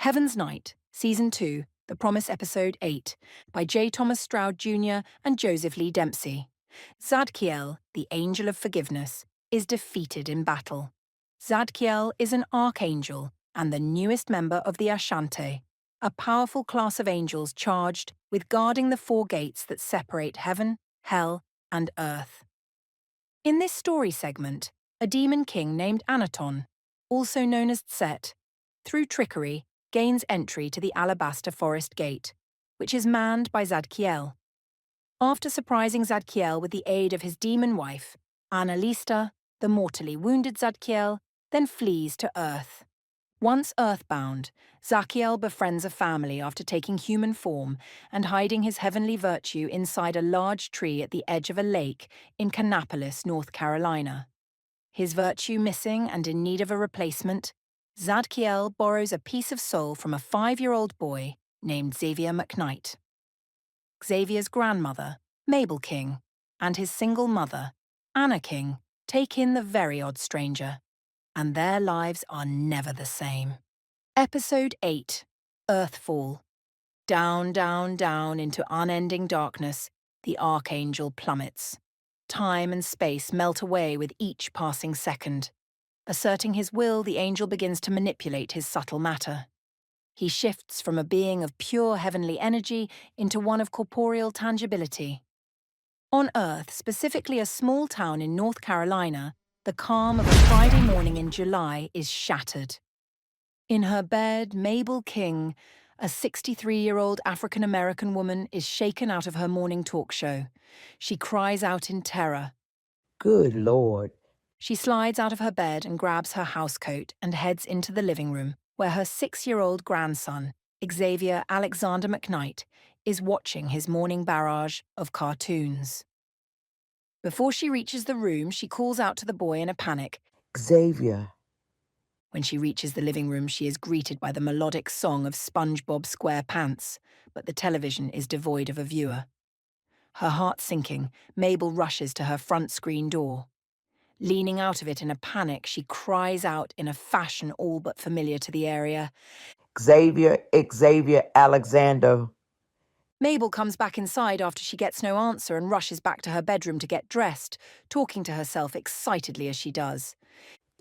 Heaven's Night, Season 2, The Promise Episode 8, by J. Thomas Stroud Jr. and Joseph Lee Dempsey. Zadkiel, the Angel of Forgiveness, is defeated in battle. Zadkiel is an archangel and the newest member of the Ashante, a powerful class of angels charged with guarding the four gates that separate heaven, hell, and earth. In this story segment, a demon king named Anaton, also known as Tset, through trickery, gains entry to the Alabaster Forest Gate, which is manned by Zadkiel. After surprising Zadkiel with the aid of his demon wife, Annalista, the mortally wounded Zadkiel, then flees to Earth. Once earthbound, Zadkiel befriends a family after taking human form and hiding his heavenly virtue inside a large tree at the edge of a lake in Kannapolis, North Carolina. His virtue missing and in need of a replacement, Zadkiel borrows a piece of soul from a 5-year-old boy named Xavier McKnight. Xavier's grandmother, Mabel King, and his single mother, Anna King, take in the very odd stranger, and their lives are never the same. Episode 8, Earthfall. Down, down, down into unending darkness, the Archangel plummets. Time and space melt away with each passing second. Asserting his will, the angel begins to manipulate his subtle matter. He shifts from a being of pure heavenly energy into one of corporeal tangibility. On Earth, specifically a small town in North Carolina, the calm of a Friday morning in July is shattered. In her bed, Mabel King, a 63-year-old African-American woman, is shaken out of her morning talk show. She cries out in terror. Good Lord. She slides out of her bed and grabs her housecoat and heads into the living room, where her 6-year-old grandson, Xavier Alexander McKnight, is watching his morning barrage of cartoons. Before she reaches the room, she calls out to the boy in a panic. Xavier. When she reaches the living room, she is greeted by the melodic song of SpongeBob SquarePants, but the television is devoid of a viewer. Her heart sinking, Mabel rushes to her front screen door. Leaning out of it in a panic, she cries out in a fashion all but familiar to the area. Xavier Alexander. Mabel comes back inside after she gets no answer and rushes back to her bedroom to get dressed, talking to herself excitedly as she does.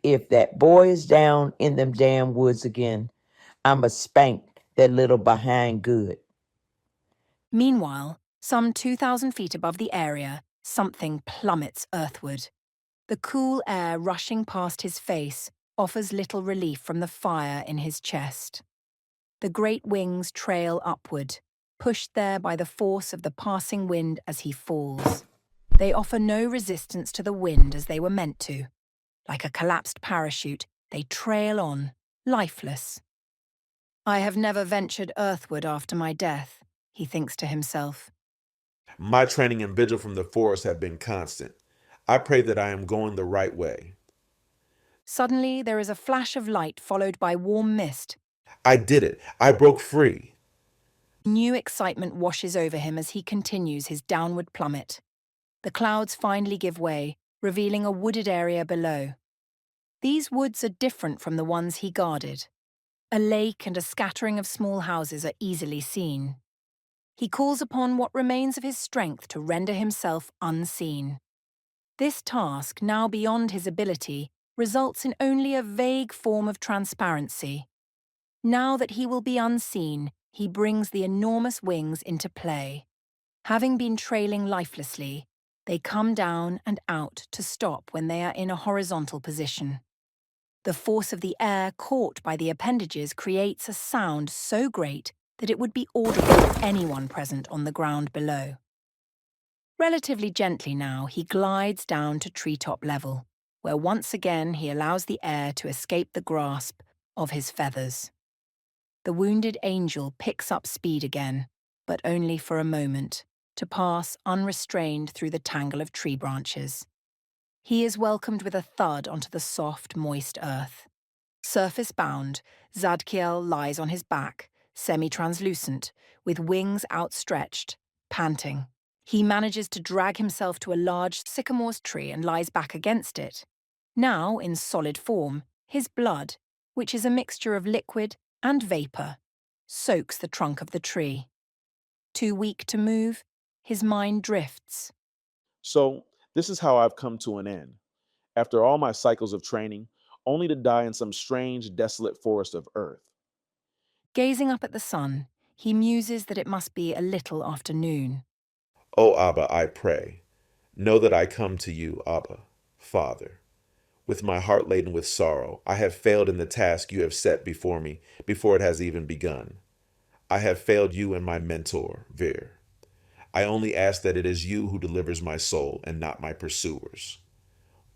If that boy is down in them damn woods again, I'ma spank that little behind good. Meanwhile, some 2,000 feet above the area, something plummets earthward. The cool air rushing past his face offers little relief from the fire in his chest. The great wings trail upward, pushed there by the force of the passing wind as he falls. They offer no resistance to the wind as they were meant to. Like a collapsed parachute, they trail on, lifeless. I have never ventured earthward after my death, he thinks to himself. My training and vigil from the forest have been constant. I pray that I am going the right way. Suddenly, there is a flash of light followed by warm mist. I did it. I broke free. New excitement washes over him as he continues his downward plummet. The clouds finally give way, revealing a wooded area below. These woods are different from the ones he guarded. A lake and a scattering of small houses are easily seen. He calls upon what remains of his strength to render himself unseen. This task, now beyond his ability, results in only a vague form of transparency. Now that he will be unseen, he brings the enormous wings into play. Having been trailing lifelessly, they come down and out to stop when they are in a horizontal position. The force of the air caught by the appendages creates a sound so great that it would be audible to anyone present on the ground below. Relatively gently now, he glides down to treetop level, where once again he allows the air to escape the grasp of his feathers. The wounded angel picks up speed again, but only for a moment, to pass unrestrained through the tangle of tree branches. He is welcomed with a thud onto the soft, moist earth. Surface-bound, Zadkiel lies on his back, semi-translucent, with wings outstretched, panting. He manages to drag himself to a large sycamore tree and lies back against it. Now, in solid form, his blood, which is a mixture of liquid, and vapor, soaks the trunk of the tree. Too weak to move, his mind drifts. So, this is how I've come to an end. After all my cycles of training, only to die in some strange, desolate forest of earth. Gazing up at the sun, he muses that it must be a little after noon. O Abba, I pray, know that I come to you, Abba, Father. With my heart laden with sorrow, I have failed in the task you have set before me before it has even begun. I have failed you and my mentor, Vir. I only ask that it is you who delivers my soul and not my pursuers.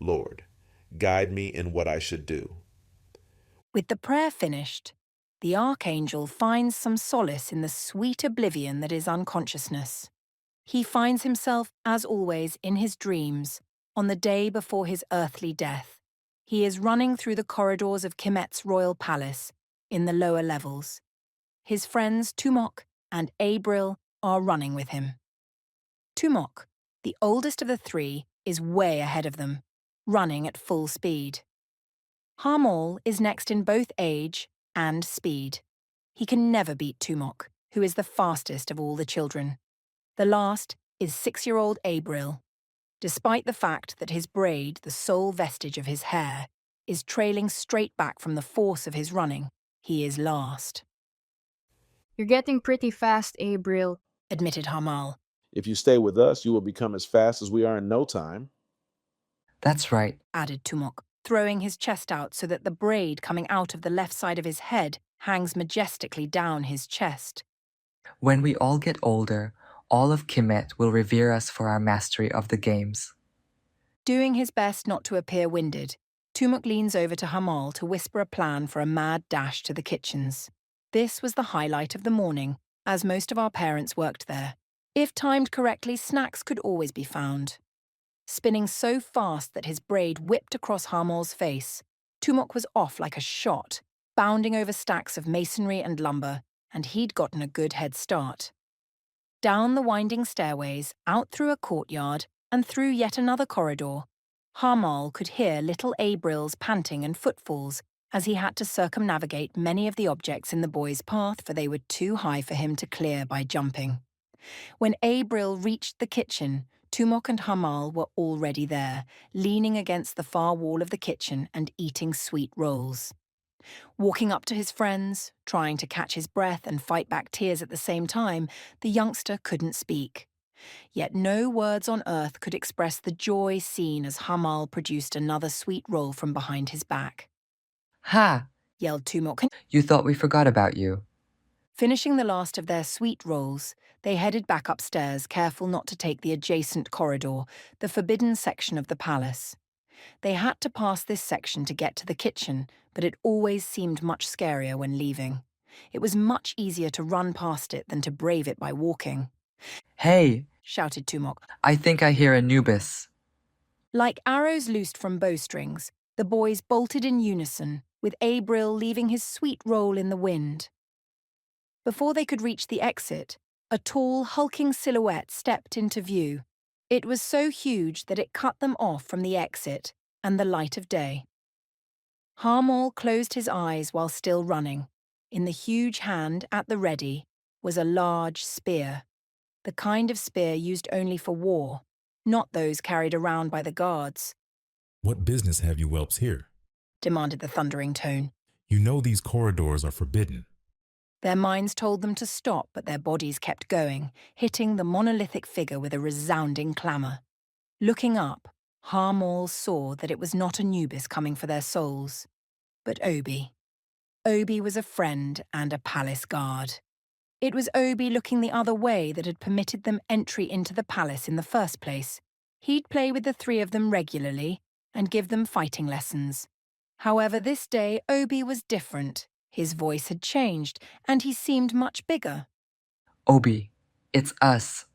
Lord, guide me in what I should do. With the prayer finished, the archangel finds some solace in the sweet oblivion that is unconsciousness. He finds himself, as always, in his dreams, on the day before his earthly death. He is running through the corridors of Kemet's royal palace, in the lower levels. His friends Tumok and Abril are running with him. Tumok, the oldest of the three, is way ahead of them, running at full speed. Jamal is next in both age and speed. He can never beat Tumok, who is the fastest of all the children. The last is 6-year-old Abril. Despite the fact that his braid, the sole vestige of his hair, is trailing straight back from the force of his running, he is last, You're getting pretty fast, Abril. admitted Jamal. If you stay with us, you will become as fast as we are in no time. That's right. Added Tumok, throwing his chest out so that the braid coming out of the left side of his head hangs majestically down his chest. When we all get older, all of Kemet will revere us for our mastery of the games. Doing his best not to appear winded, Tumok leans over to Jamal to whisper a plan for a mad dash to the kitchens. This was the highlight of the morning, as most of our parents worked there. If timed correctly, snacks could always be found. Spinning so fast that his braid whipped across Jamal's face, Tumok was off like a shot, bounding over stacks of masonry and lumber, and he'd gotten a good head start. Down the winding stairways, out through a courtyard, and through yet another corridor, Jamal could hear little Abril's panting and footfalls as he had to circumnavigate many of the objects in the boy's path, for they were too high for him to clear by jumping. When Abril reached the kitchen, Tumok and Jamal were already there, leaning against the far wall of the kitchen and eating sweet rolls. Walking up to his friends, trying to catch his breath and fight back tears at the same time, the youngster couldn't speak. Yet no words on earth could express the joy seen as Jamal produced another sweet roll from behind his back. Ha! Yelled Tumok. You thought we forgot about you. Finishing the last of their sweet rolls, they headed back upstairs, careful not to take the adjacent corridor, the forbidden section of the palace. They had to pass this section to get to the kitchen, but it always seemed much scarier when leaving. It was much easier to run past it than to brave it by walking. Hey, Shouted Tumok. I think I hear Anubis. Like arrows loosed from bowstrings, the boys bolted in unison, with Abril leaving his sweet roll in the wind. Before they could reach the exit, a tall, hulking silhouette stepped into view. It was so huge that it cut them off from the exit and the light of day. Jamal closed his eyes while still running. In the huge hand, at the ready, was a large spear, the kind of spear used only for war, not those carried around by the guards. What business have you whelps here? Demanded the thundering tone. You know these corridors are forbidden. Their minds told them to stop, but their bodies kept going, hitting the monolithic figure with a resounding clamour. Looking up, Jamal saw that it was not Anubis coming for their souls, but Obi. Obi was a friend and a palace guard. It was Obi looking the other way that had permitted them entry into the palace in the first place. He'd play with the three of them regularly and give them fighting lessons. However, this day Obi was different. His voice had changed, and he seemed much bigger. Obi, it's us.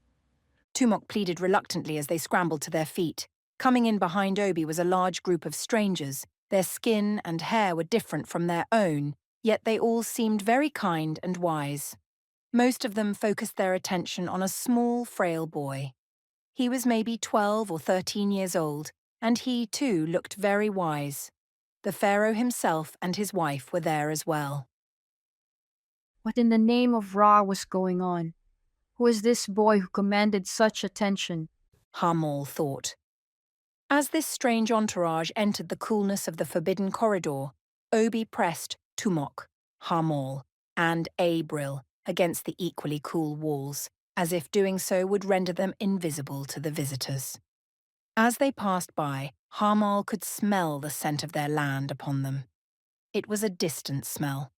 Tumok pleaded reluctantly as they scrambled to their feet. Coming in behind Obi was a large group of strangers. Their skin and hair were different from their own, yet they all seemed very kind and wise. Most of them focused their attention on a small, frail boy. He was maybe 12 or 13 years old, and he, too, looked very wise. The pharaoh himself and his wife were there as well. What in the name of Ra was going on? Who is this boy who commanded such attention? Jamal thought. As this strange entourage entered the coolness of the forbidden corridor, Obi pressed Tumok, Jamal, and Abril against the equally cool walls, as if doing so would render them invisible to the visitors. As they passed by, Jamal could smell the scent of their land upon them. It was a distant smell.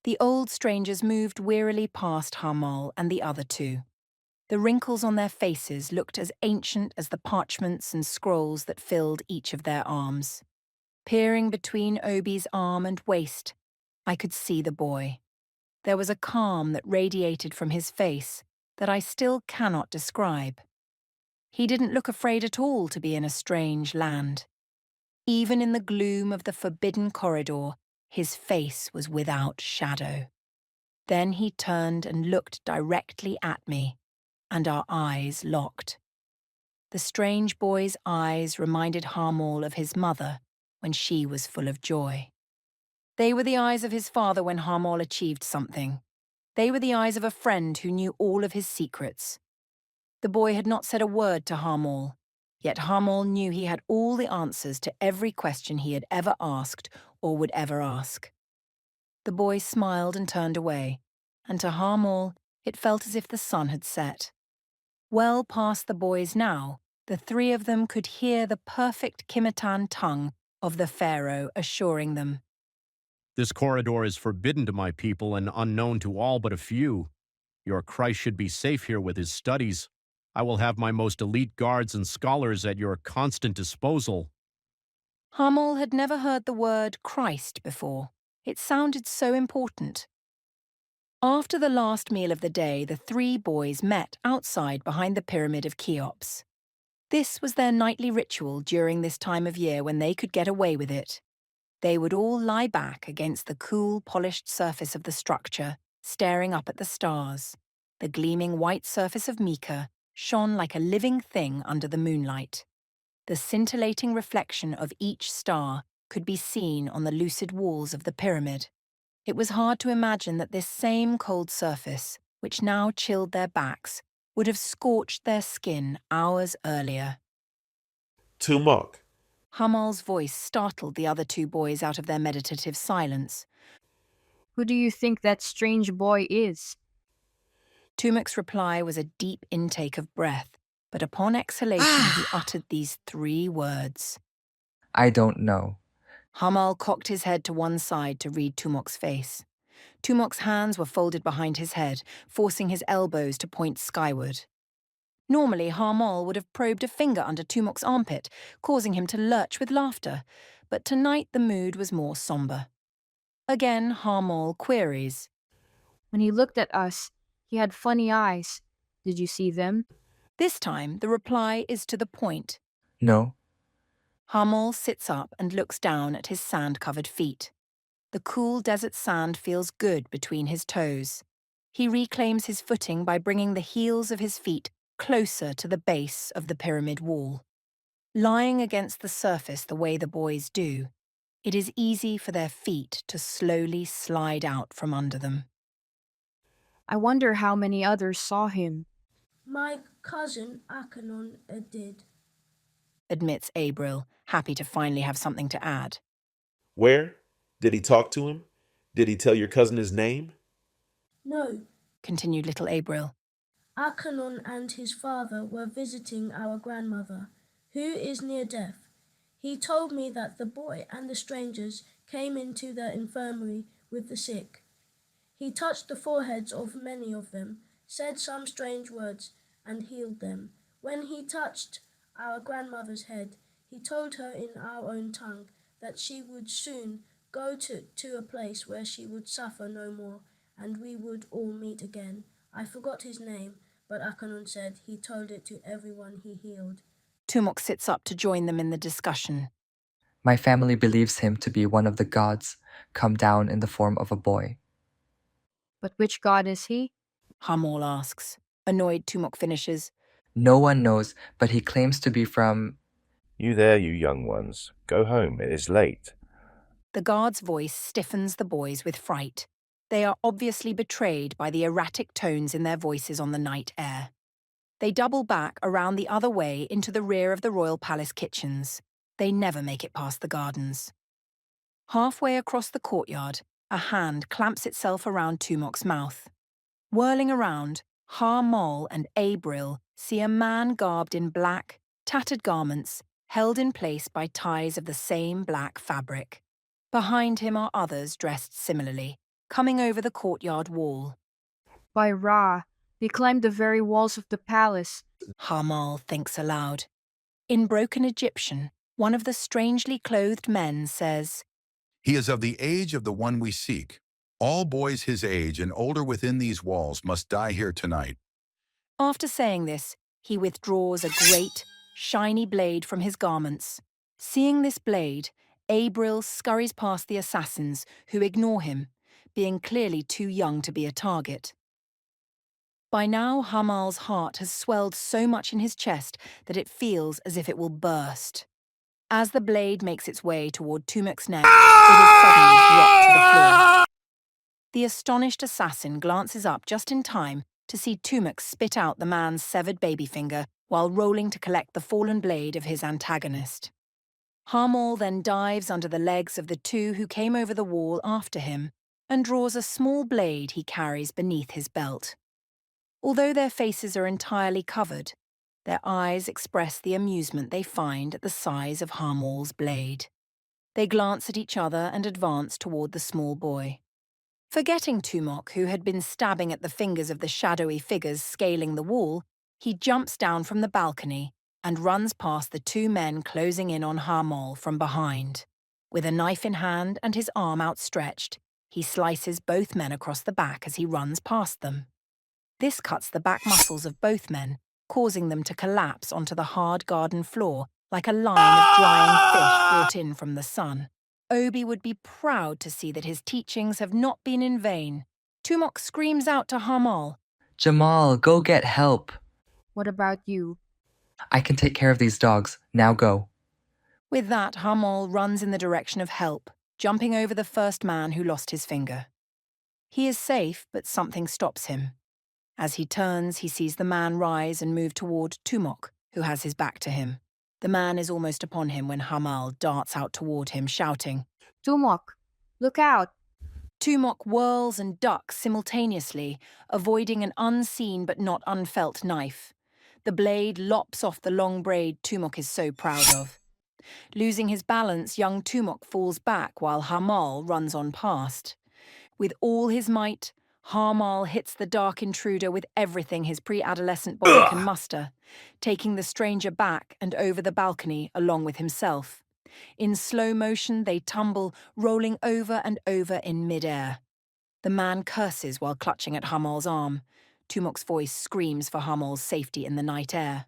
The old strangers moved wearily past Jamal and the other two. The wrinkles on their faces looked as ancient as the parchments and scrolls that filled each of their arms. Peering between Obi's arm and waist, I could see the boy. There was a calm that radiated from his face that I still cannot describe. He didn't look afraid at all to be in a strange land. Even in the gloom of the forbidden corridor, his face was without shadow. Then he turned and looked directly at me, and our eyes locked. The strange boy's eyes reminded Jamal of his mother when she was full of joy. They were the eyes of his father when Jamal achieved something. They were the eyes of a friend who knew all of his secrets. The boy had not said a word to Jamal, yet Jamal knew he had all the answers to every question he had ever asked or would ever ask. The boy smiled and turned away, and to Jamal it felt as if the sun had set. Well past the boys now, the three of them could hear the perfect Kimatan tongue of the Pharaoh assuring them, This corridor is forbidden to my people and unknown to all but a few. Your Christ should be safe here with his studies. I will have my most elite guards and scholars at your constant disposal. Jamal had never heard the word Christ before. It sounded so important. After the last meal of the day, the three boys met outside behind the pyramid of Cheops. This was their nightly ritual during this time of year when they could get away with it. They would all lie back against the cool, polished surface of the structure, staring up at the stars. The gleaming white surface of Mika shone like a living thing under the moonlight. The scintillating reflection of each star could be seen on the lucid walls of the pyramid. It was hard to imagine that this same cold surface, which now chilled their backs, would have scorched their skin hours earlier. Tumok. Hamal's voice startled the other two boys out of their meditative silence. Who do you think that strange boy is? Tumok's reply was a deep intake of breath, but upon exhalation he uttered these three words. I don't know. Hamal cocked his head to one side to read Tumok's face. Tumok's hands were folded behind his head, forcing his elbows to point skyward. Normally, Hamal would have probed a finger under Tumok's armpit, causing him to lurch with laughter, but tonight the mood was more somber. Again, Hamal queries. When he looked at us, he had funny eyes. Did you see them? This time, the reply is to the point. No. Hamal sits up and looks down at his sand-covered feet. The cool desert sand feels good between his toes. He reclaims his footing by bringing the heels of his feet closer to the base of the pyramid wall. Lying against the surface the way the boys do, it is easy for their feet to slowly slide out from under them. I wonder how many others saw him. My cousin Akanon did. Admits Abril, happy to finally have something to add. Where? Did he talk to him? Did he tell your cousin his name? No, Continued little Abril. Akanon and his father were visiting our grandmother, who is near death. He told me that the boy and the strangers came into the infirmary with the sick. He touched the foreheads of many of them, said some strange words, and healed them. When he touched our grandmother's head, he told her in our own tongue that she would soon go to a place where she would suffer no more, and we would all meet again. I forgot his name, but Akanon said he told it to everyone he healed. Tumok sits up to join them in the discussion. My family believes him to be one of the gods come down in the form of a boy. But which god is he? Hamal asks. Annoyed, Tumok finishes. No one knows, but he claims to be from... You there, you young ones. Go home, it is late. The guard's voice stiffens the boys with fright. They are obviously betrayed by the erratic tones in their voices on the night air. They double back around the other way into the rear of the royal palace kitchens. They never make it past the gardens. Halfway across the courtyard, a hand clamps itself around Tumok's mouth. Whirling around, Jamal and Abril see a man garbed in black, tattered garments, held in place by ties of the same black fabric. Behind him are others dressed similarly, coming over the courtyard wall. By Ra, they climbed the very walls of the palace. Jamal thinks aloud. In broken Egyptian, one of the strangely clothed men says, He is of the age of the one we seek. All boys his age and older within these walls must die here tonight. After saying this, he withdraws a great, shiny blade from his garments. Seeing this blade, Abril scurries past the assassins, who ignore him, being clearly too young to be a target. By now, Hamal's heart has swelled so much in his chest that it feels as if it will burst. As the blade makes its way toward Tumok's neck, it is suddenly dropped to the floor. The astonished assassin glances up just in time to see Tumok spit out the man's severed baby finger while rolling to collect the fallen blade of his antagonist. Hamal then dives under the legs of the two who came over the wall after him and draws a small blade he carries beneath his belt. Although their faces are entirely covered, their eyes express the amusement they find at the size of Hamal's blade. They glance at each other and advance toward the small boy. Forgetting Tumok, who had been stabbing at the fingers of the shadowy figures scaling the wall, he jumps down from the balcony and runs past the two men closing in on Hamal from behind. With a knife in hand and his arm outstretched, he slices both men across the back as he runs past them. This cuts the back muscles of both men, causing them to collapse onto the hard garden floor like a line of drying fish brought in from the sun. Obi would be proud to see that his teachings have not been in vain. Tumok screams out to Hamal, Jamal, go get help. What about you? I can take care of these dogs. Now go. With that, Hamal runs in the direction of help, jumping over the first man who lost his finger. He is safe, but something stops him. As he turns, he sees the man rise and move toward Tumok, who has his back to him. The man is almost upon him when Hamal darts out toward him, shouting, Tumok, look out! Tumok whirls and ducks simultaneously, avoiding an unseen but not unfelt knife. The blade lops off the long braid Tumok is so proud of. Losing his balance, young Tumok falls back while Hamal runs on past. With all his might, Hamal hits the dark intruder with everything his pre-adolescent body can muster, taking the stranger back and over the balcony along with himself. In slow motion, they tumble, rolling over and over in mid-air. The man curses while clutching at Hamal's arm. Tumok's voice screams for Hamal's safety in the night air.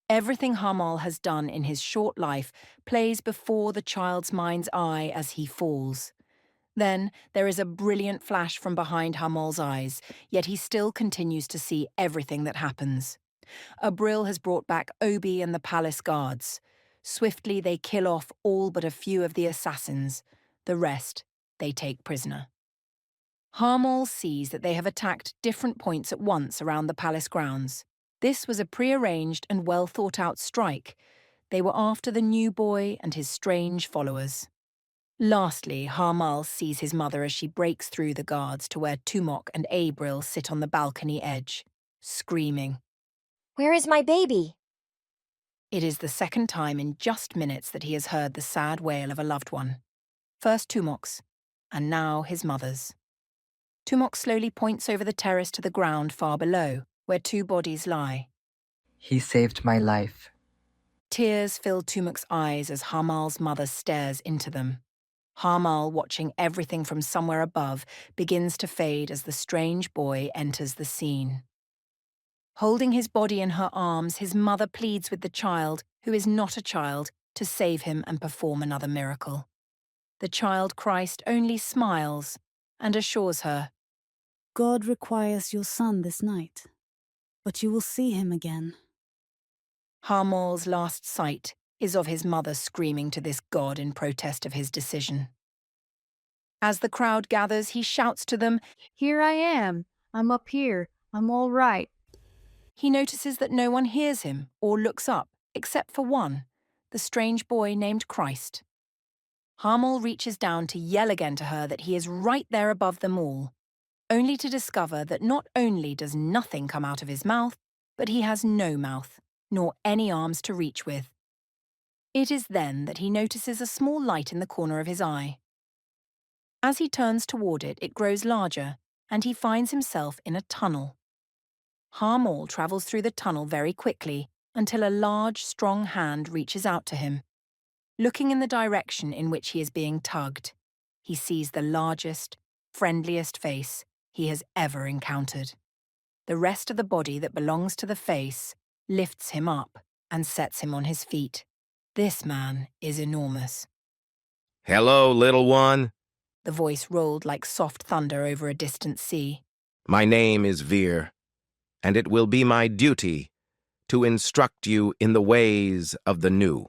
Everything Hamal has done in his short life plays before the child's mind's eye as he falls. Then there is a brilliant flash from behind Hamal's eyes, yet he still continues to see everything that happens. Abril has brought back Obi and the palace guards. Swiftly they kill off all but a few of the assassins. The rest they take prisoner. Hamal sees that they have attacked different points at once around the palace grounds. This was a prearranged and well-thought-out strike. They were after the new boy and his strange followers. Lastly, Hamal sees his mother as she breaks through the guards to where Tumok and Abril sit on the balcony edge, screaming. Where is my baby? It is the second time in just minutes that he has heard the sad wail of a loved one. First Tumok's, and now his mother's. Tumok slowly points over the terrace to the ground far below, where two bodies lie. He saved my life. Tears fill Tumok's eyes as Hamal's mother stares into them. Hamal, watching everything from somewhere above, begins to fade as the strange boy enters the scene. Holding his body in her arms, his mother pleads with the child, who is not a child, to save him and perform another miracle. The child Christ only smiles and assures her, God requires your son this night, but you will see him again. Hamal's last sight is of his mother screaming to this god in protest of his decision. As the crowd gathers, he shouts to them. Here I am. I'm up here. I'm all right. He notices that no one hears him or looks up, except for one, the strange boy named Christ. Jamal reaches down to yell again to her that he is right there above them all, only to discover that not only does nothing come out of his mouth, but he has no mouth, nor any arms to reach with. It is then that he notices a small light in the corner of his eye. As he turns toward it, it grows larger, and he finds himself in a tunnel. Jamal travels through the tunnel very quickly until a large, strong hand reaches out to him. Looking in the direction in which he is being tugged, he sees the largest, friendliest face he has ever encountered. The rest of the body that belongs to the face lifts him up and sets him on his feet. This man is enormous. Hello, little one. The voice rolled like soft thunder over a distant sea. My name is Veer, and it will be my duty to instruct you in the ways of the new.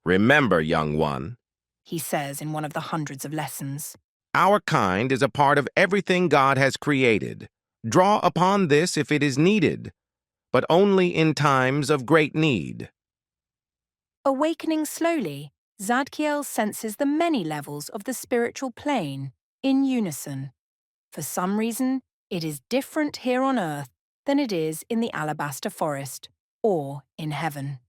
Remember, young one, he says in one of the hundreds of lessons, our kind is a part of everything God has created. Draw upon this if it is needed, but only in times of great need. Awakening slowly, Zadkiel senses the many levels of the spiritual plane in unison. For some reason, it is different here on earth than it is in the alabaster forest or in heaven.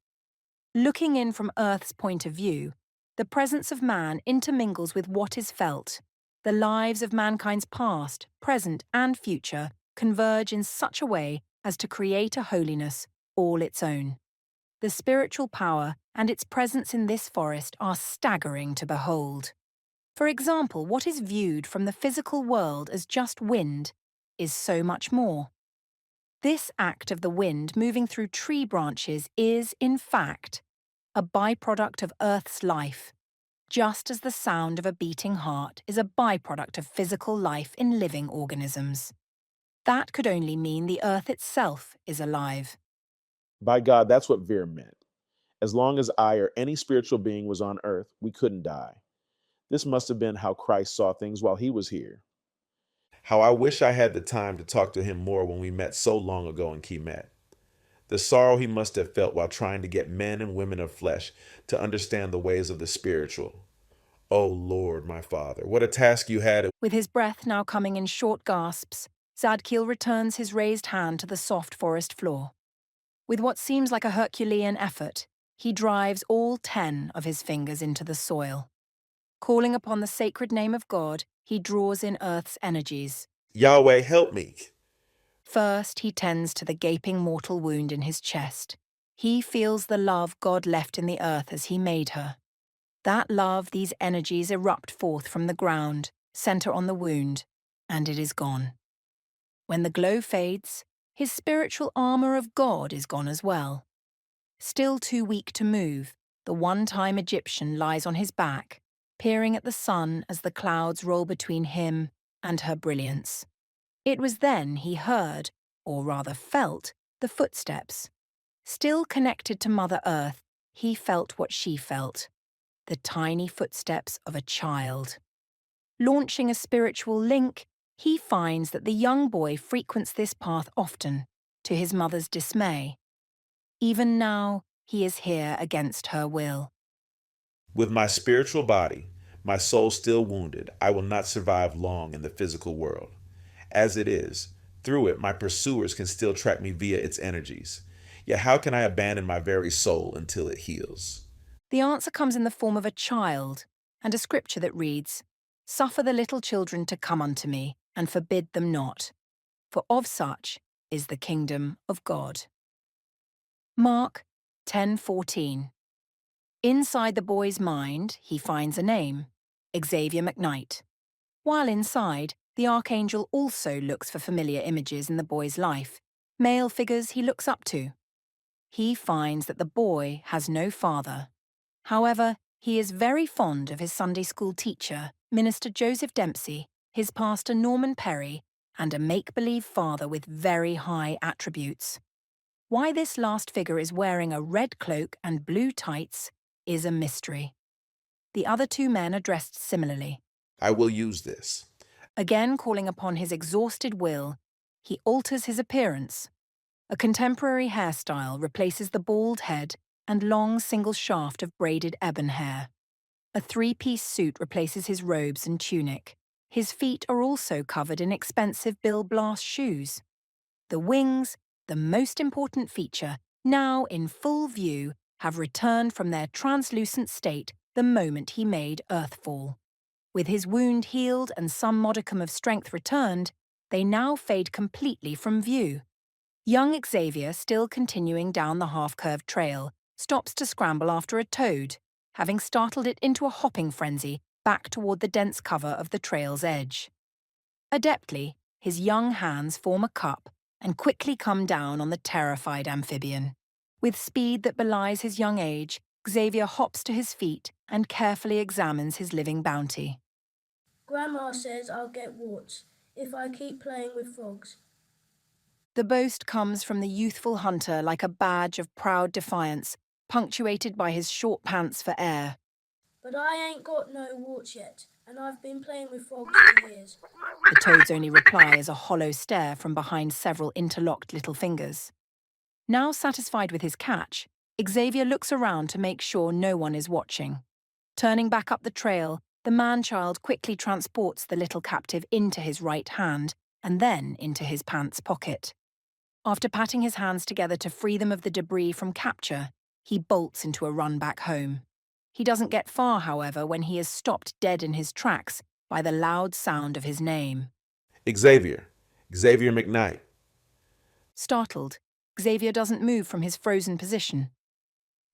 Looking in from Earth's point of view, the presence of man intermingles with what is felt. The lives of mankind's past, present, and future converge in such a way as to create a holiness all its own. The spiritual power and its presence in this forest are staggering to behold. For example, what is viewed from the physical world as just wind is so much more. This act of the wind moving through tree branches is, in fact, a byproduct of Earth's life, just as the sound of a beating heart is a byproduct of physical life in living organisms. That could only mean the Earth itself is alive. By God, that's what Veer meant. As long as I or any spiritual being was on earth, we couldn't die. This must have been how Christ saw things while he was here. How I wish I had the time to talk to him more when we met so long ago in Kemet. The sorrow he must have felt while trying to get men and women of flesh to understand the ways of the spiritual. Oh Lord, my Father, what a task you had. With his breath now coming in short gasps, Zadkiel returns his raised hand to the soft forest floor. With what seems like a Herculean effort, he drives all 10 of his fingers into the soil. Calling upon the sacred name of God, he draws in Earth's energies. Yahweh, help me. First, he tends to the gaping mortal wound in his chest. He feels the love God left in the earth as he made her. That love, these energies erupt forth from the ground, center on the wound, and it is gone. When the glow fades, his spiritual armor of God is gone as well. Still too weak to move, the one-time Egyptian lies on his back, peering at the sun as the clouds roll between him and her brilliance. It was then he heard, or rather felt, the footsteps. Still connected to Mother Earth, he felt what she felt, the tiny footsteps of a child. Launching a spiritual link, he finds that the young boy frequents this path often, to his mother's dismay. Even now, he is here against her will. With my spiritual body, my soul still wounded, I will not survive long in the physical world. As it is, through it, my pursuers can still track me via its energies. Yet how can I abandon my very soul until it heals? The answer comes in the form of a child, and a scripture that reads, "Suffer the little children to come unto me, and forbid them not, for of such is the kingdom of God." Mark 10:14. Inside the boy's mind, he finds a name, Xavier McKnight. While inside, the archangel also looks for familiar images in the boy's life, male figures he looks up to. He finds that the boy has no father. However, he is very fond of his Sunday school teacher, Minister Joseph Dempsey, his pastor Norman Perry, and a make-believe father with very high attributes. Why this last figure is wearing a red cloak and blue tights is a mystery. The other two men are dressed similarly, I will use this. Again calling upon his exhausted will, he alters his appearance. A contemporary hairstyle replaces the bald head and long single shaft of braided ebon hair. A three-piece suit replaces his robes and tunic. His feet are also covered in expensive Bill Blass shoes. The wings, the most important feature, now in full view, have returned from their translucent state the moment he made Earthfall. With his wound healed and some modicum of strength returned, they now fade completely from view. Young Xavier, still continuing down the half-curved trail, stops to scramble after a toad, having startled it into a hopping frenzy back toward the dense cover of the trail's edge. Adeptly, his young hands form a cup and quickly come down on the terrified amphibian. With speed that belies his young age, Xavier hops to his feet and carefully examines his living bounty. Grandma says I'll get warts if I keep playing with frogs. The boast comes from the youthful hunter like a badge of proud defiance, punctuated by his short pants for air. But I ain't got no warts yet, and I've been playing with frogs for years. The toad's only reply is a hollow stare from behind several interlocked little fingers. Now satisfied with his catch, Xavier looks around to make sure no one is watching. Turning back up the trail, the man-child quickly transports the little captive into his right hand and then into his pants pocket. After patting his hands together to free them of the debris from capture, he bolts into a run back home. He doesn't get far, however, when he is stopped dead in his tracks by the loud sound of his name. Xavier. Xavier McKnight. Startled, Xavier doesn't move from his frozen position.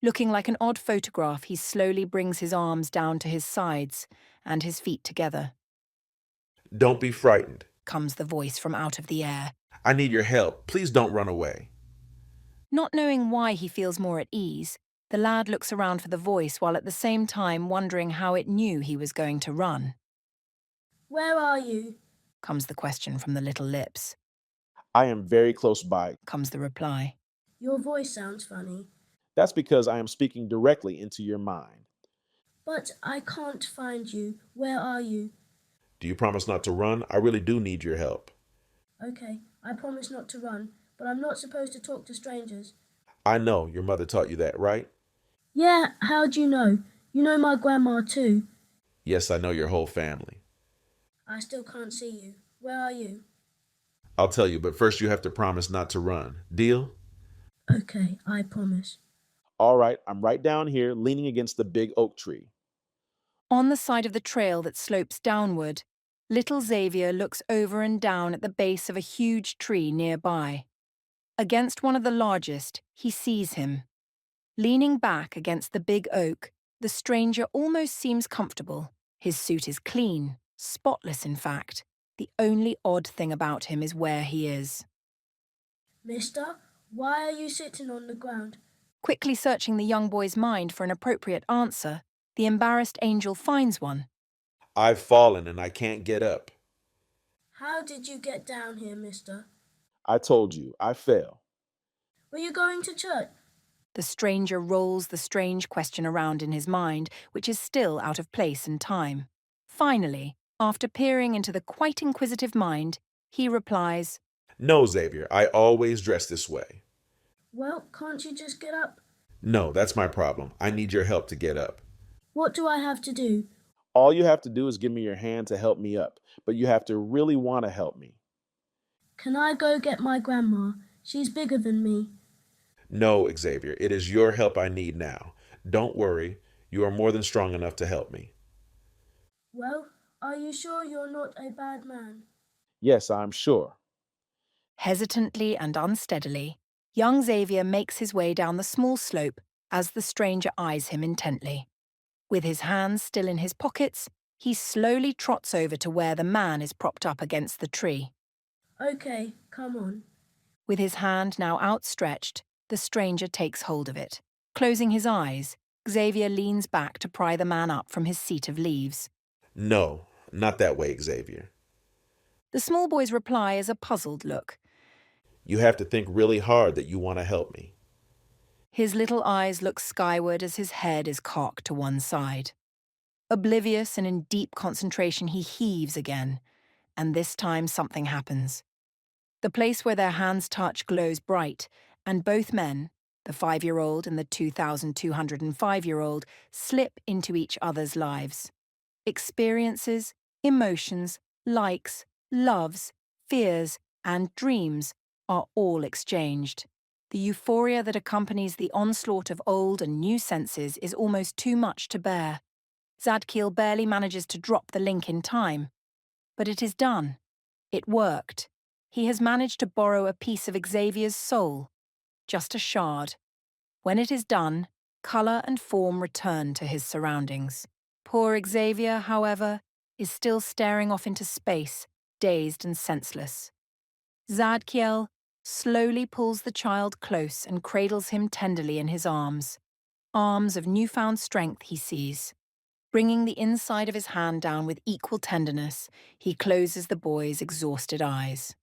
Looking like an odd photograph, he slowly brings his arms down to his sides and his feet together. Don't be frightened, comes the voice from out of the air. I need your help. Please don't run away. Not knowing why he feels more at ease, the lad looks around for the voice while at the same time wondering how it knew he was going to run. Where are you? Comes the question from the little lips. I am very close by, comes the reply. Your voice sounds funny. That's because I am speaking directly into your mind. But I can't find you. Where are you? Do you promise not to run? I really do need your help. Okay, I promise not to run, but I'm not supposed to talk to strangers. I know, your mother taught you that, right? Yeah, how'd you know? You know my grandma too. Yes, I know your whole family. I still can't see you. Where are you? I'll tell you, but first you have to promise not to run. Deal? Okay, I promise. All right, I'm right down here, leaning against the big oak tree. On the side of the trail that slopes downward, little Xavier looks over and down at the base of a huge tree nearby. Against one of the largest, he sees him. Leaning back against the big oak, the stranger almost seems comfortable. His suit is clean, spotless in fact. The only odd thing about him is where he is. Mister, why are you sitting on the ground? Quickly searching the young boy's mind for an appropriate answer, the embarrassed angel finds one. I've fallen and I can't get up. How did you get down here, mister? I told you, I fell. Were you going to church? The stranger rolls the strange question around in his mind, which is still out of place and time. Finally, after peering into the quite inquisitive mind, he replies, No, Xavier, I always dress this way. Well, can't you just get up? No, that's my problem. I need your help to get up. What do I have to do? All you have to do is give me your hand to help me up, but you have to really want to help me. Can I go get my grandma? She's bigger than me. No, Xavier, it is your help I need now. Don't worry, you are more than strong enough to help me. Well, are you sure you're not a bad man? Yes, I'm sure. Hesitantly and unsteadily, young Xavier makes his way down the small slope as the stranger eyes him intently. With his hands still in his pockets, he slowly trots over to where the man is propped up against the tree. Okay, come on. With his hand now outstretched, the stranger takes hold of it. Closing his eyes, Xavier leans back to pry the man up from his seat of leaves. No, not that way, Xavier. The small boy's reply is a puzzled look. You have to think really hard that you want to help me. His little eyes look skyward as his head is cocked to one side. Oblivious and in deep concentration, he heaves again, and this time something happens. The place where their hands touch glows bright, and both men, the 5-year-old and the 2,205-year-old, slip into each other's lives. Experiences, emotions, likes, loves, fears, and dreams are all exchanged. The euphoria that accompanies the onslaught of old and new senses is almost too much to bear. Zadkiel barely manages to drop the link in time. But it is done. It worked. He has managed to borrow a piece of Xavier's soul. Just a shard. When it is done, colour and form return to his surroundings. Poor Xavier, however, is still staring off into space, dazed and senseless. Zadkiel slowly pulls the child close and cradles him tenderly in his arms. Arms of newfound strength, he sees. Bringing the inside of his hand down with equal tenderness, he closes the boy's exhausted eyes.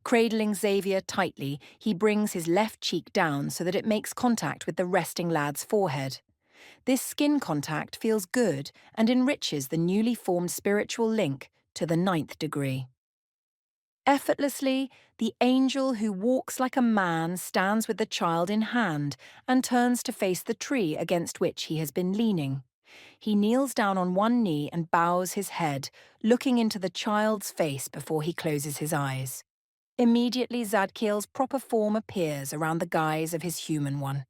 Cradling Xavier tightly, he brings his left cheek down so that it makes contact with the resting lad's forehead. This skin contact feels good and enriches the newly formed spiritual link to the 9th degree. Effortlessly, the angel who walks like a man stands with the child in hand and turns to face the tree against which he has been leaning. He kneels down on one knee and bows his head, looking into the child's face before he closes his eyes. Immediately, Zadkiel's proper form appears around the guise of his human one.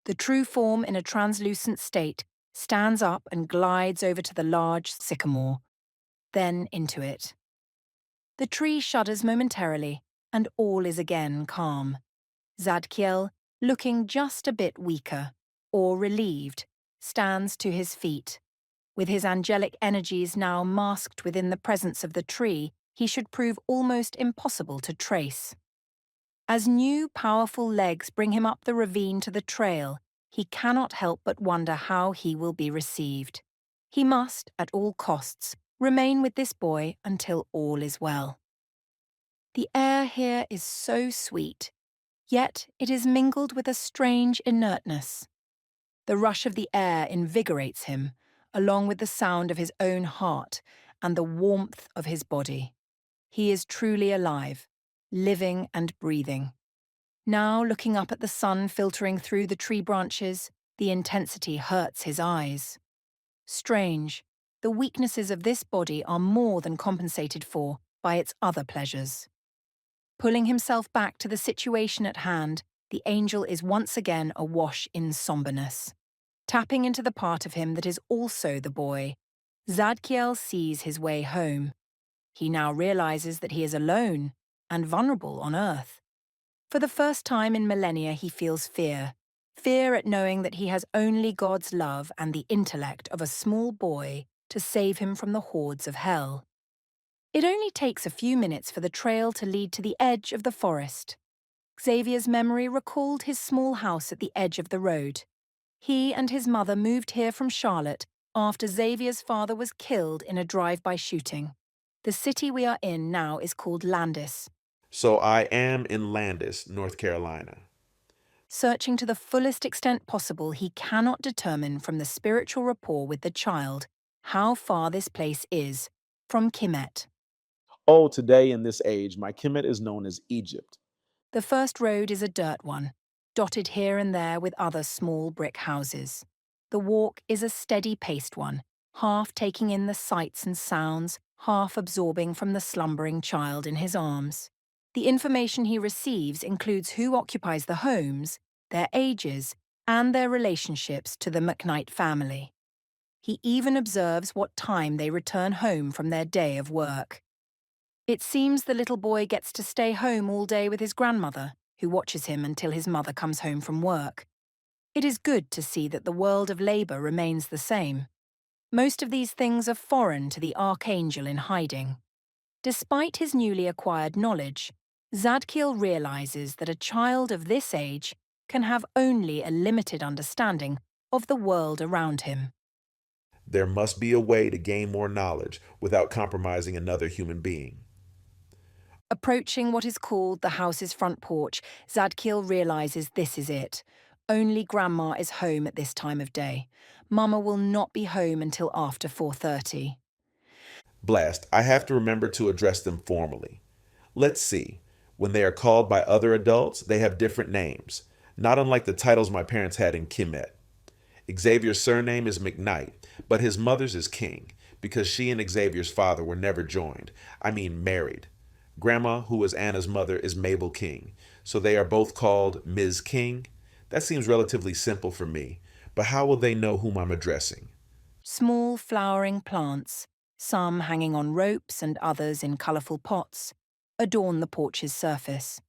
The true form, in a translucent state, stands up and glides over to the large sycamore, then into it. The tree shudders momentarily, and all is again calm. Zadkiel, looking just a bit weaker, or relieved, stands to his feet. With his angelic energies now masked within the presence of the tree, he should prove almost impossible to trace. As new, powerful legs bring him up the ravine to the trail, he cannot help but wonder how he will be received. He must, at all costs, remain with this boy until all is well. The air here is so sweet, yet it is mingled with a strange inertness. The rush of the air invigorates him, along with the sound of his own heart and the warmth of his body. He is truly alive, living and breathing. Now, looking up at the sun filtering through the tree branches, the intensity hurts his eyes. Strange, the weaknesses of this body are more than compensated for by its other pleasures. Pulling himself back to the situation at hand, the angel is once again awash in somberness. Tapping into the part of him that is also the boy, Zadkiel sees his way home. He now realizes that he is alone and vulnerable on Earth. For the first time in millennia, he feels fear. Fear at knowing that he has only God's love and the intellect of a small boy to save him from the hordes of hell. It only takes a few minutes for the trail to lead to the edge of the forest. Xavier's memory recalled his small house at the edge of the road. He and his mother moved here from Charlotte after Xavier's father was killed in a drive-by shooting. The city we are in now is called Landis. So I am in Landis, North Carolina. Searching to the fullest extent possible, he cannot determine from the spiritual rapport with the child how far this place is from Kemet. Oh, today in this age, my Kemet is known as Egypt. The first road is a dirt one, dotted here and there with other small brick houses. The walk is a steady-paced one, half taking in the sights and sounds, half absorbing from the slumbering child in his arms. The information he receives includes who occupies the homes, their ages, and their relationships to the McKnight family. He even observes what time they return home from their day of work. It seems the little boy gets to stay home all day with his grandmother, who watches him until his mother comes home from work. It is good to see that the world of labour remains the same. Most of these things are foreign to the archangel in hiding. Despite his newly acquired knowledge, Zadkiel realizes that a child of this age can have only a limited understanding of the world around him. There must be a way to gain more knowledge without compromising another human being. Approaching what is called the house's front porch, Zadkiel realizes this is it. Only Grandma is home at this time of day. Mama will not be home until after 4:30. Blast, I have to remember to address them formally. Let's see. When they are called by other adults, they have different names, not unlike the titles my parents had in Kemet. Xavier's surname is McKnight, but his mother's is King, because she and Xavier's father were never joined. I mean married. Grandma, who was Anna's mother, is Mabel King, so they are both called Ms. King. That seems relatively simple for me, but how will they know whom I'm addressing? Small flowering plants, some hanging on ropes and others in colourful pots, adorn the porch's surface.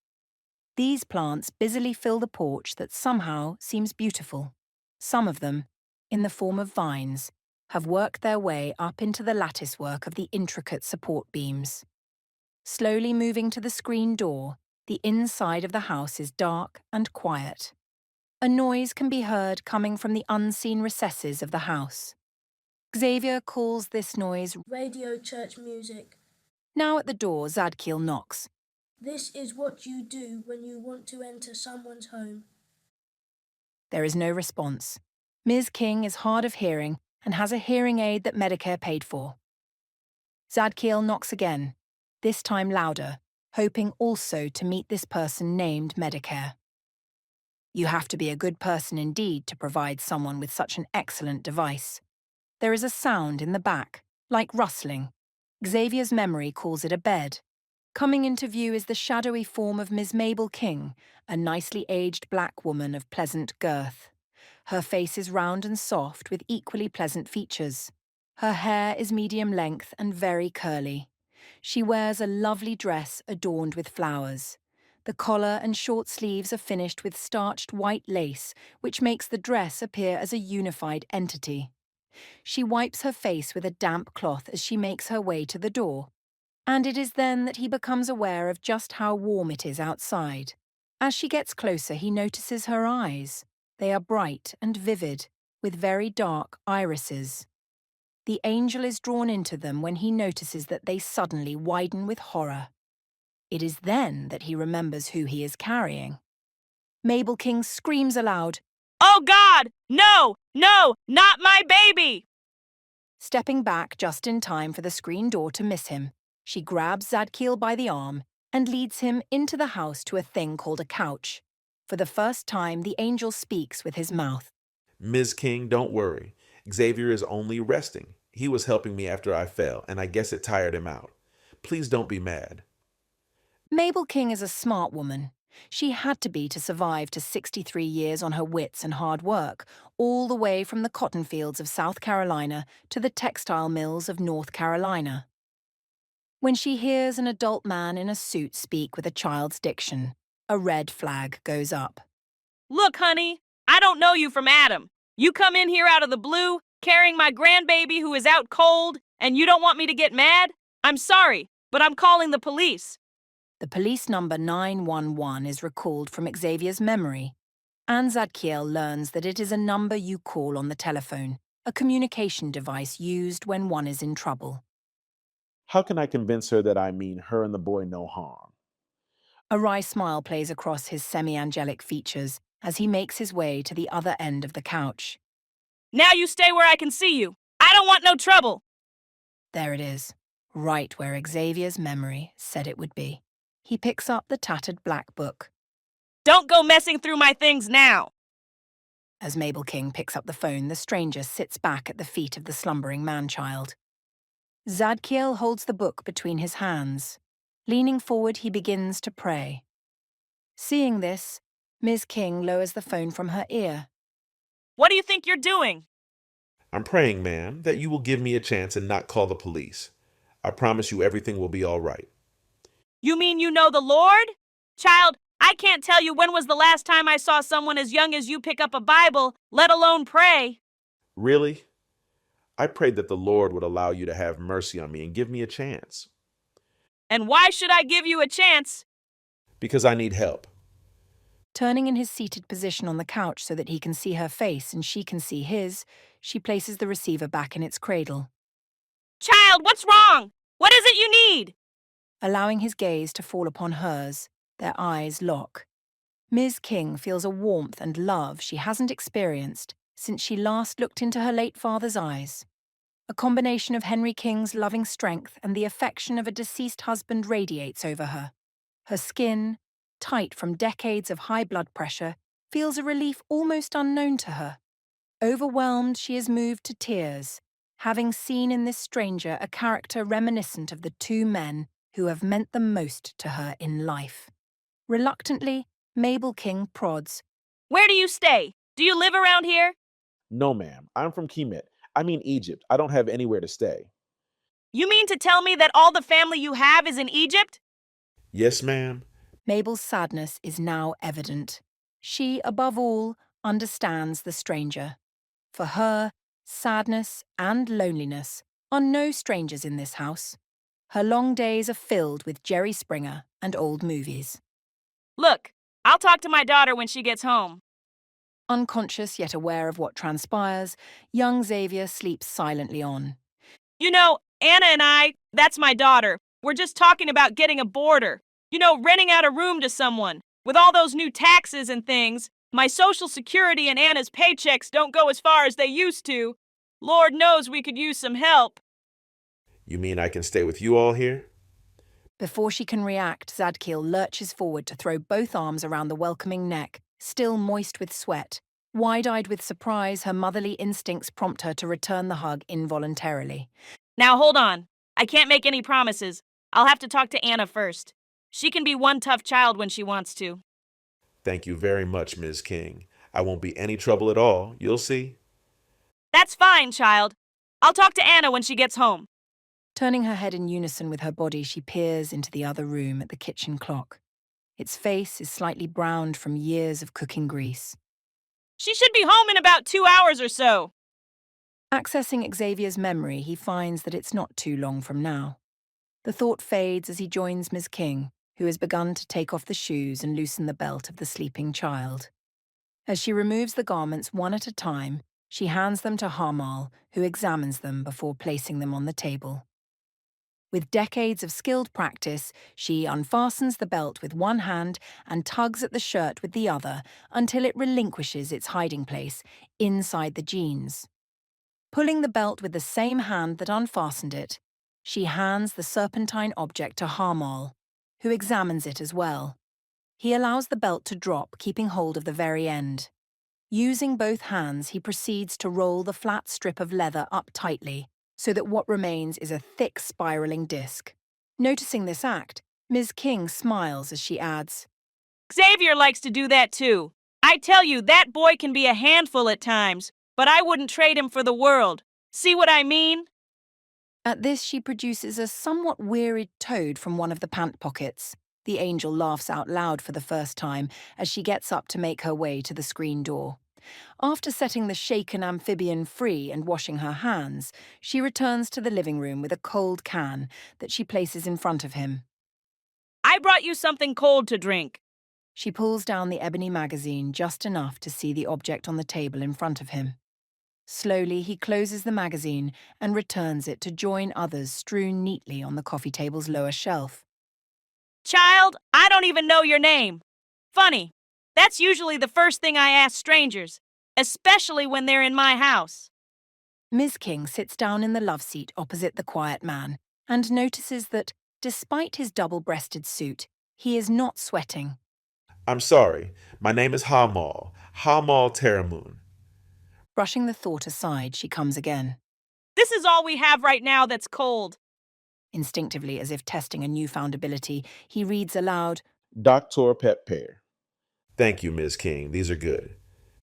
These plants busily fill the porch that somehow seems beautiful. Some of them, in the form of vines, have worked their way up into the latticework of the intricate support beams. Slowly moving to the screen door, the inside of the house is dark and quiet. A noise can be heard coming from the unseen recesses of the house. Xavier calls this noise Radio church music. Now at the door, Zadkiel knocks. This is what you do when you want to enter someone's home. There is no response. Ms. King is hard of hearing and has a hearing aid that Medicare paid for. Zadkiel knocks again, this time louder, hoping also to meet this person named Medicare. You have to be a good person indeed to provide someone with such an excellent device. There is a sound in the back, like rustling. Xavier's memory calls it a bed. Coming into view is the shadowy form of Miss Mabel King, a nicely aged black woman of pleasant girth. Her face is round and soft with equally pleasant features. Her hair is medium length and very curly. She wears a lovely dress adorned with flowers. The collar and short sleeves are finished with starched white lace, which makes the dress appear as a unified entity. She wipes her face with a damp cloth as she makes her way to the door. And it is then that he becomes aware of just how warm it is outside. As she gets closer, he notices her eyes. They are bright and vivid, with very dark irises. The angel is drawn into them when he notices that they suddenly widen with horror. It is then that he remembers who he is carrying. Mabel King screams aloud, "Oh God! No! No! Not my baby!" Stepping back just in time for the screen door to miss him, she grabs Zadkiel by the arm and leads him into the house to a thing called a couch. For the first time, the angel speaks with his mouth. Ms. King, don't worry. Xavier is only resting. He was helping me after I fell, and I guess it tired him out. Please don't be mad. Mabel King is a smart woman. She had to be to survive to 63 years on her wits and hard work, all the way from the cotton fields of South Carolina to the textile mills of North Carolina. When she hears an adult man in a suit speak with a child's diction, a red flag goes up. "Look, honey, I don't know you from Adam. You come in here out of the blue, carrying my grandbaby who is out cold, and you don't want me to get mad? I'm sorry, but I'm calling the police." The police number 911 is recalled from Xavier's memory, and Zadkiel learns that it is a number you call on the telephone, a communication device used when one is in trouble. How can I convince her that I mean her and the boy no harm? A wry smile plays across his semi-angelic features as he makes his way to the other end of the couch. "Now you stay where I can see you. I don't want no trouble." There it is, right where Xavier's memory said it would be. He picks up the tattered black book. "Don't go messing through my things now." As Mabel King picks up the phone, the stranger sits back at the feet of the slumbering man-child. Zadkiel holds the book between his hands. Leaning forward, he begins to pray. Seeing this, Ms. King lowers the phone from her ear. "What do you think you're doing?" I'm praying, ma'am, that you will give me a chance and not call the police. I promise you everything will be all right. "You mean you know the Lord? Child, I can't tell you when was the last time I saw someone as young as you pick up a Bible, let alone pray." Really? I prayed that the Lord would allow you to have mercy on me and give me a chance. "And why should I give you a chance?" Because I need help. Turning in his seated position on the couch so that he can see her face and she can see his, she places the receiver back in its cradle. "Child, what's wrong? What is it you need?" Allowing his gaze to fall upon hers, their eyes lock. Ms. King feels a warmth and love she hasn't experienced since she last looked into her late father's eyes. A combination of Henry King's loving strength and the affection of a deceased husband radiates over her. Her skin, tight from decades of high blood pressure, feels a relief almost unknown to her. Overwhelmed, she is moved to tears, having seen in this stranger a character reminiscent of the two men who have meant the most to her in life. Reluctantly, Mabel King prods. Where do you stay? Do you live around here? No, ma'am. I'm from Kemet. I mean Egypt. I don't have anywhere to stay. You mean to tell me that all the family you have is in Egypt? Yes, ma'am. Mabel's sadness is now evident. She, above all, understands the stranger. For her, sadness and loneliness are no strangers in this house. Her long days are filled with Jerry Springer and old movies. Look, I'll talk to my daughter when she gets home. Unconscious yet aware of what transpires, young Xavier sleeps silently on. You know, Anna and that's my daughter, we're just talking about getting a boarder. You know, renting out a room to someone. With all those new taxes and things, my Social Security and Anna's paychecks don't go as far as they used to. Lord knows we could use some help. You mean I can stay with you all here? Before she can react, Zadkiel lurches forward to throw both arms around the welcoming neck, still moist with sweat. Wide-eyed with surprise, her motherly instincts prompt her to return the hug involuntarily. Now hold on. I can't make any promises. I'll have to talk to Anna first. She can be one tough child when she wants to. Thank you very much, Ms. King. I won't be any trouble at all. You'll see. That's fine, child. I'll talk to Anna when she gets home. Turning her head in unison with her body, she peers into the other room at the kitchen clock. Its face is slightly browned from years of cooking grease. She should be home in about 2 hours or so. Accessing Xavier's memory, he finds that it's not too long from now. The thought fades as he joins Ms. King, who has begun to take off the shoes and loosen the belt of the sleeping child. As she removes the garments one at a time, she hands them to Jamal, who examines them before placing them on the table. With decades of skilled practice, she unfastens the belt with one hand and tugs at the shirt with the other until it relinquishes its hiding place inside the jeans. Pulling the belt with the same hand that unfastened it, she hands the serpentine object to Jamal, who examines it as well. He allows the belt to drop, keeping hold of the very end. Using both hands, he proceeds to roll the flat strip of leather up tightly, so that what remains is a thick spiraling disc. Noticing this act, Ms. King smiles as she adds, Xavier likes to do that too. I tell you, that boy can be a handful at times, but I wouldn't trade him for the world. See what I mean? At this, she produces a somewhat wearied toad from one of the pant pockets. The angel laughs out loud for the first time as she gets up to make her way to the screen door. After setting the shaken amphibian free and washing her hands, she returns to the living room with a cold can that she places in front of him. I brought you something cold to drink. She pulls down the ebony magazine just enough to see the object on the table in front of him. Slowly, he closes the magazine and returns it to join others strewn neatly on the coffee table's lower shelf. Child, I don't even know your name. Funny. That's usually the first thing I ask strangers, especially when they're in my house. Ms. King sits down in the love seat opposite the quiet man and notices that, despite his double-breasted suit, he is not sweating. I'm sorry. My name is Jamal. Jamal Teramoon. Brushing the thought aside, she comes again. This is all we have right now that's cold. Instinctively, as if testing a newfound ability, he reads aloud, Dr. Pepper. Thank you, Ms. King. These are good.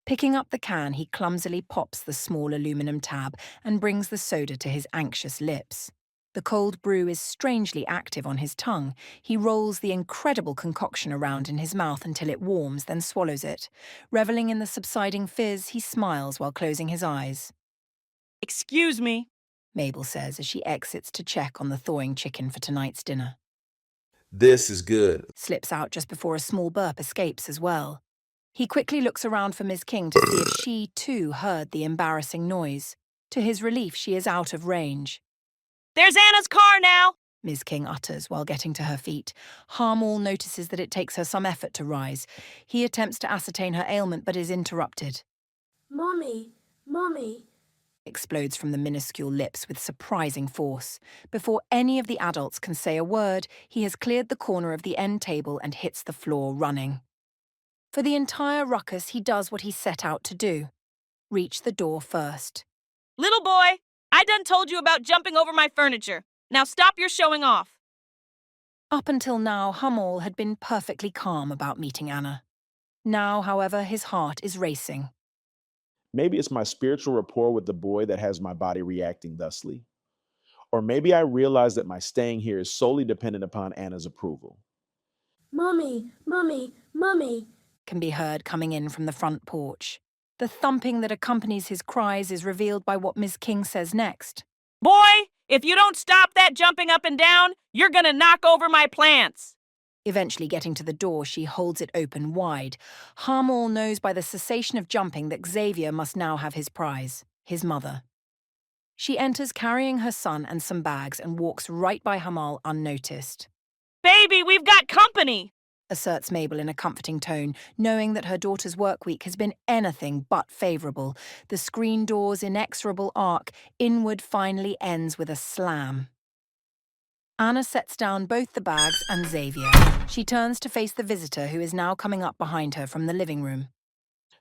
Picking up the can, he clumsily pops the small aluminum tab and brings the soda to his anxious lips. The cold brew is strangely active on his tongue. He rolls the incredible concoction around in his mouth until it warms, then swallows it. Reveling in the subsiding fizz, he smiles while closing his eyes. Excuse me, Mabel says as she exits to check on the thawing chicken for tonight's dinner. This is good. Slips out just before a small burp escapes as well. He quickly looks around for Miss King to see if she, too, heard the embarrassing noise. To his relief, she is out of range. There's Anna's car now. Ms. King utters while getting to her feet. Jamal notices that it takes her some effort to rise. He attempts to ascertain her ailment but is interrupted. Mommy, Mommy, Explodes from the minuscule lips with surprising force. Before any of the adults can say a word, he has cleared the corner of the end table and hits the floor running. For the entire ruckus, he does what he set out to do. Reach the door first. Little boy, I done told you about jumping over my furniture. Now stop your showing off. Up until now, Jamal had been perfectly calm about meeting Anna. Now, however, his heart is racing. Maybe it's my spiritual rapport with the boy that has my body reacting thusly. Or maybe I realize that my staying here is solely dependent upon Anna's approval. Mommy, Mommy, Mommy, can be heard coming in from the front porch. The thumping that accompanies his cries is revealed by what Ms. King says next. Boy, if you don't stop that jumping up and down, you're gonna knock over my plants. Eventually getting to the door, she holds it open wide. Jamal knows by the cessation of jumping that Xavier must now have his prize, his mother. She enters carrying her son and some bags and walks right by Jamal unnoticed. Baby, we've got company, asserts Mabel in a comforting tone, knowing that her daughter's work week has been anything but favourable. The screen door's inexorable arc inward finally ends with a slam. Anna sets down both the bags and Xavier. She turns to face the visitor who is now coming up behind her from the living room.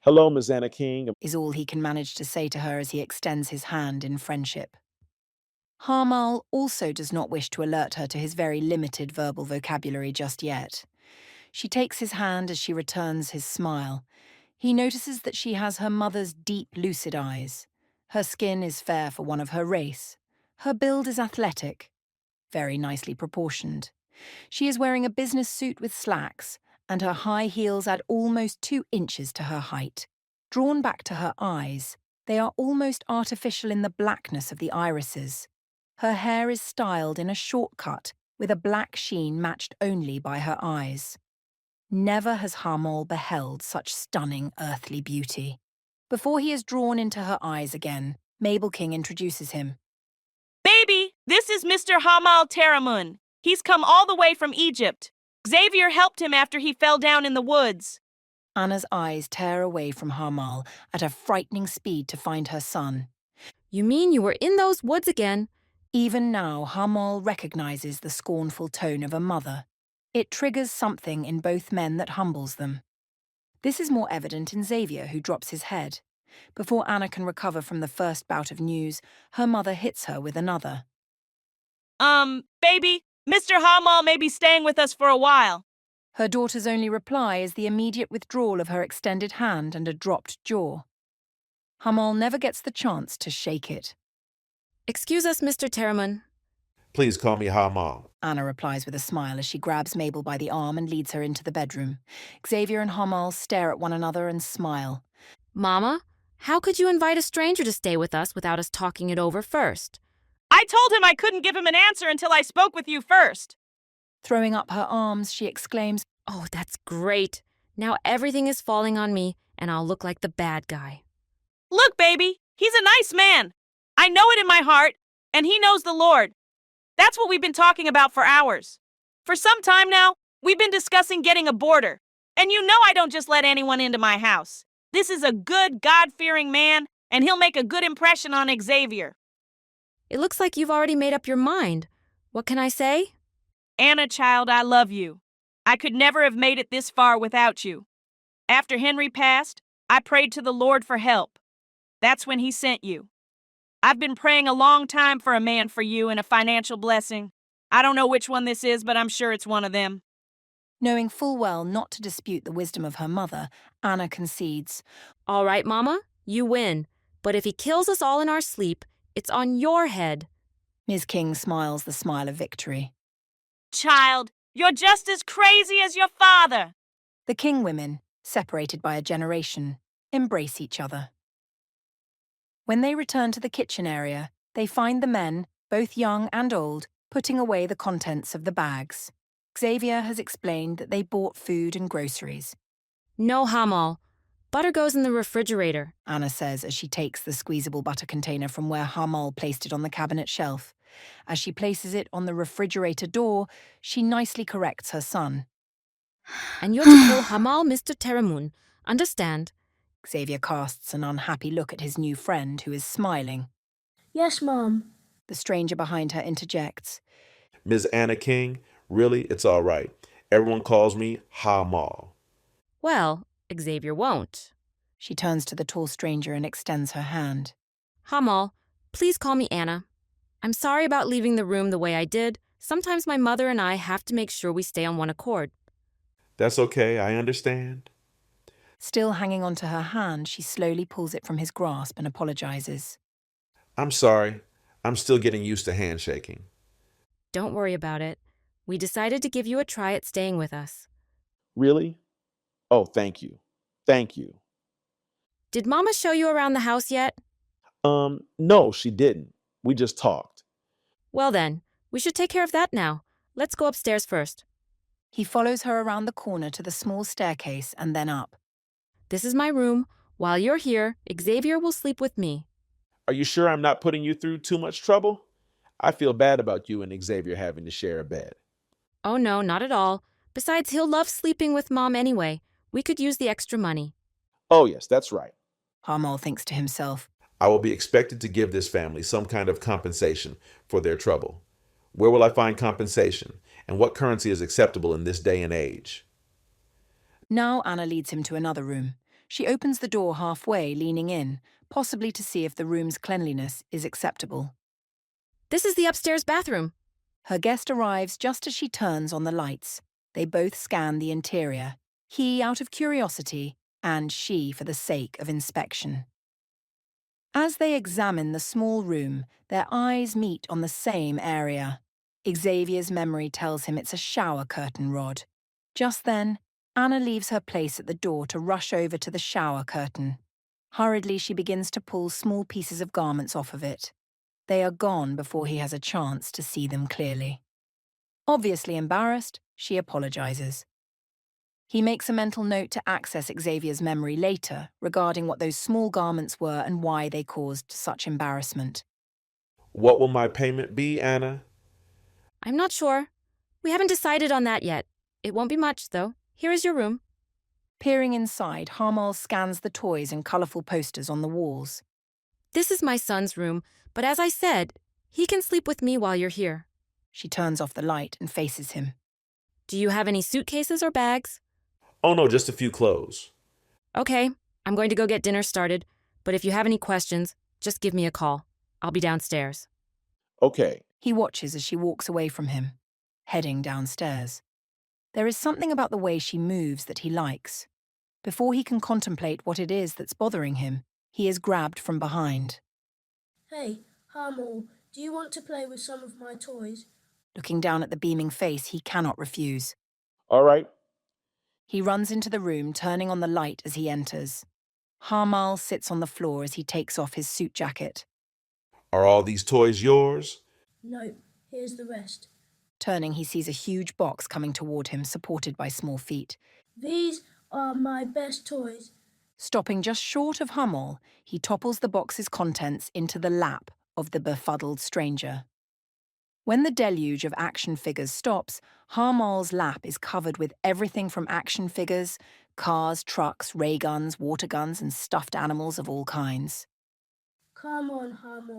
Hello, Miss Anna King, is all he can manage to say to her as he extends his hand in friendship. Jamal also does not wish to alert her to his very limited verbal vocabulary just yet. She takes his hand as she returns his smile. He notices that she has her mother's deep, lucid eyes. Her skin is fair for one of her race. Her build is athletic, very nicely proportioned. She is wearing a business suit with slacks, and her high heels add almost 2 inches to her height. Drawn back to her eyes, they are almost artificial in the blackness of the irises. Her hair is styled in a short cut, with a black sheen matched only by her eyes. Never has Jamal beheld such stunning earthly beauty. Before he is drawn into her eyes again, Mabel King introduces him. Baby, this is Mr. Jamal Teramun. He's come all the way from Egypt. Xavier helped him after he fell down in the woods. Anna's eyes tear away from Jamal at a frightening speed to find her son. You mean you were in those woods again? Even now, Jamal recognizes the scornful tone of a mother. It triggers something in both men that humbles them. This is more evident in Xavier, who drops his head. Before Anna can recover from the first bout of news, her mother hits her with another. Baby, Mr. Jamal may be staying with us for a while. Her daughter's only reply is the immediate withdrawal of her extended hand and a dropped jaw. Jamal never gets the chance to shake it. Excuse us, Mr. Teramun. Please call me Jamal. Anna replies with a smile as she grabs Mabel by the arm and leads her into the bedroom. Xavier and Jamal stare at one another and smile. Mama, how could you invite a stranger to stay with us without us talking it over first? I told him I couldn't give him an answer until I spoke with you first. Throwing up her arms, she exclaims, Oh, that's great. Now everything is falling on me, and I'll look like the bad guy. Look, baby, he's a nice man. I know it in my heart, and he knows the Lord. That's what we've been talking about for hours. For some time now, we've been discussing getting a boarder. And you know I don't just let anyone into my house. This is a good, God-fearing man, and he'll make a good impression on Xavier. It looks like you've already made up your mind. What can I say? Anna, child, I love you. I could never have made it this far without you. After Henry passed, I prayed to the Lord for help. That's when he sent you. I've been praying a long time for a man for you and a financial blessing. I don't know which one this is, but I'm sure it's one of them. Knowing full well not to dispute the wisdom of her mother, Anna concedes. All right, Mama, you win. But if he kills us all in our sleep, it's on your head. Ms. King smiles the smile of victory. Child, you're just as crazy as your father. The King women, separated by a generation, embrace each other. When they return to the kitchen area, they find the men, both young and old, putting away the contents of the bags. Xavier has explained that they bought food and groceries. No, Jamal. Butter goes in the refrigerator, Anna says as she takes the squeezable butter container from where Jamal placed it on the cabinet shelf. As she places it on the refrigerator door, she nicely corrects her son. And you're to kill Jamal, Mr. Teramun. Understand? Xavier casts an unhappy look at his new friend, who is smiling. Yes, Mom. The stranger behind her interjects. Ms. Anna King, really, it's all right. Everyone calls me Jamal. Well, Xavier won't. She turns to the tall stranger and extends her hand. Jamal, please call me Anna. I'm sorry about leaving the room the way I did. Sometimes my mother and I have to make sure we stay on one accord. That's okay, I understand. Still hanging onto her hand, she slowly pulls it from his grasp and apologizes. I'm sorry. I'm still getting used to handshaking. Don't worry about it. We decided to give you a try at staying with us. Really? Oh, thank you. Thank you. Did Mama show you around the house yet? No, she didn't. We just talked. Well then, we should take care of that now. Let's go upstairs first. He follows her around the corner to the small staircase and then up. This is my room. While you're here, Xavier will sleep with me. Are you sure I'm not putting you through too much trouble? I feel bad about you and Xavier having to share a bed. Oh no, not at all. Besides, he'll love sleeping with Mom anyway. We could use the extra money. Oh yes, that's right. Jamal thinks to himself. I will be expected to give this family some kind of compensation for their trouble. Where will I find compensation? And what currency is acceptable in this day and age? Now Anna leads him to another room. She opens the door halfway, leaning in, possibly to see if the room's cleanliness is acceptable. This is the upstairs bathroom. Her guest arrives just as she turns on the lights. They both scan the interior, he out of curiosity, and she for the sake of inspection. As they examine the small room, their eyes meet on the same area. Xavier's memory tells him it's a shower curtain rod. Just then, Anna leaves her place at the door to rush over to the shower curtain. Hurriedly, she begins to pull small pieces of garments off of it. They are gone before he has a chance to see them clearly. Obviously embarrassed, she apologizes. He makes a mental note to access Xavier's memory later regarding what those small garments were and why they caused such embarrassment. What will my payment be, Anna? I'm not sure. We haven't decided on that yet. It won't be much, though. Here is your room. Peering inside, Jamal scans the toys and colorful posters on the walls. This is my son's room, but as I said, he can sleep with me while you're here. She turns off the light and faces him. Do you have any suitcases or bags? Oh no, just a few clothes. Okay, I'm going to go get dinner started, but if you have any questions, just give me a call. I'll be downstairs. Okay. He watches as she walks away from him, heading downstairs. There is something about the way she moves that he likes. Before he can contemplate what it is that's bothering him, he is grabbed from behind. Hey, Jamal, do you want to play with some of my toys? Looking down at the beaming face, he cannot refuse. All right. He runs into the room, turning on the light as he enters. Jamal sits on the floor as he takes off his suit jacket. Are all these toys yours? No, here's the rest. Turning, he sees a huge box coming toward him, supported by small feet. These are my best toys. Stopping just short of Jamal, he topples the box's contents into the lap of the befuddled stranger. When the deluge of action figures stops, Jamal's lap is covered with everything from action figures, cars, trucks, ray guns, water guns, and stuffed animals of all kinds. Come on, Jamal.